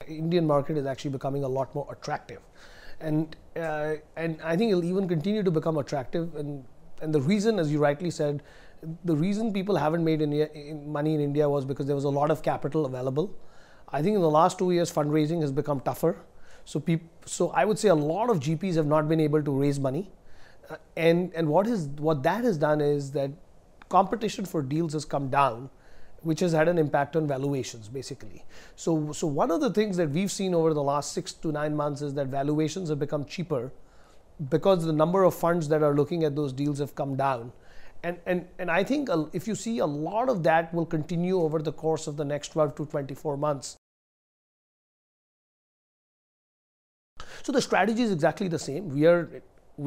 Indian market is actually becoming a lot more attractive, and I think it'll even continue to become attractive. And the reason, as you rightly said, the reason people haven't made money in India was because there was a lot of capital available. I think in the last 2 years, fundraising has become tougher. So I would say a lot of GPs have not been able to raise money, and what that has done is that competition for deals has come down, which has had an impact on valuations basically. So one of the things that we've seen over the last 6 to 9 months is that valuations have become cheaper because the number of funds that are looking at those deals have come down. And I think if you see, a lot of that will continue over the course of the next 12 to 24 months. So the strategy is exactly the same. We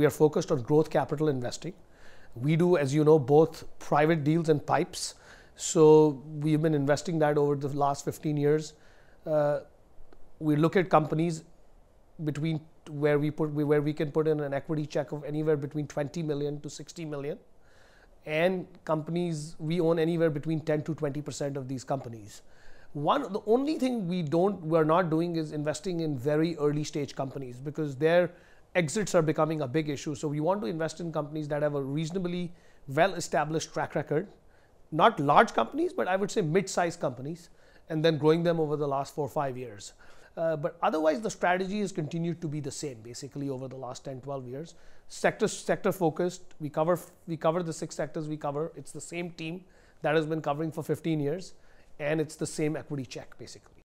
are focused on growth capital investing. We do, as you know, both private deals and pipes. So we've been investing that over the last 15 years. We look at companies between where we can put in an equity check of anywhere between 20 million to 60 million. And companies, we own anywhere between 10 to 20% of these companies. The only thing we're not doing is investing in very early stage companies, because their exits are becoming a big issue. So we want to invest in companies that have a reasonably well established track record, not large companies, but I would say mid-sized companies, and then growing them over the last 4 or 5 years. But otherwise, the strategy has continued to be the same basically over the last 10, 12 years. Sector focused. We cover the 6 sectors we cover. It's the same team that has been covering for 15 years, and it's the same equity check basically.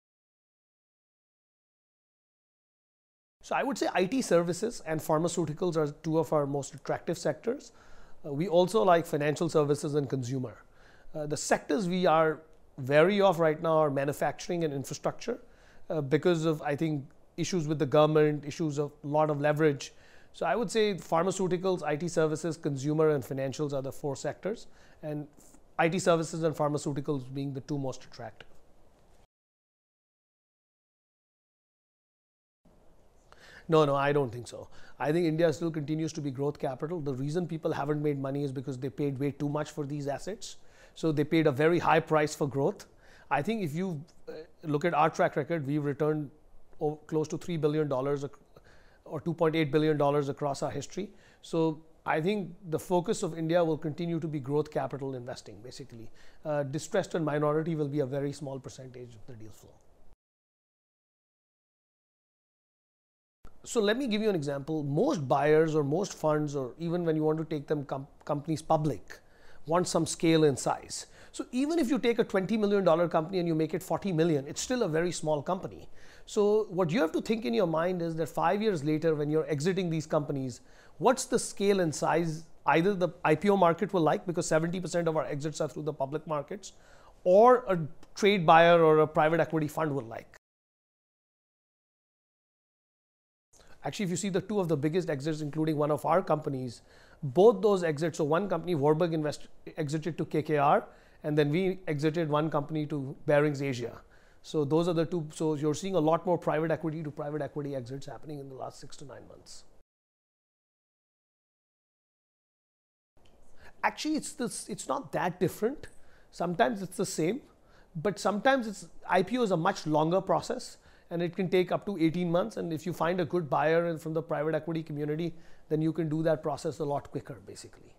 So I would say IT services and pharmaceuticals are 2 of our most attractive sectors. We also like financial services and consumer. The sectors we are wary of right now are manufacturing and infrastructure, because of, I think, issues with the government, issues of a lot of leverage. So I would say pharmaceuticals, IT services, consumer, and financials are the 4 sectors, and IT services and pharmaceuticals being the 2 most attractive. No, I don't think so. I think India still continues to be growth capital. The reason people haven't made money is because they paid way too much for these assets. So they paid a very high price for growth. I think if you look at our track record, we've returned close to $3 billion or $2.8 billion across our history. So I think the focus of India will continue to be growth capital investing basically. Distressed and minority will be a very small percentage of the deal flow. So let me give you an example. Most buyers or most funds, or even when you want to take them companies public, want some scale and size. So even if you take a $20 million company and you make it 40 million, it's still a very small company. So what you have to think in your mind is that 5 years later, when you're exiting these companies, what's the scale and size either the IPO market will like, because 70% of our exits are through the public markets, or a trade buyer or a private equity fund will like. Actually, if you see the 2 of the biggest exits, including one of our companies, both those exits, so one company, Warburg exited to KKR, and then we exited one company to Barings Asia. So those are the 2. So you're seeing a lot more private equity to private equity exits happening in the last 6 to 9 months. Actually, it's not that different. Sometimes it's the same, but sometimes IPO is a much longer process, and it can take up to 18 months. And if you find a good buyer from the private equity community, then you can do that process a lot quicker basically.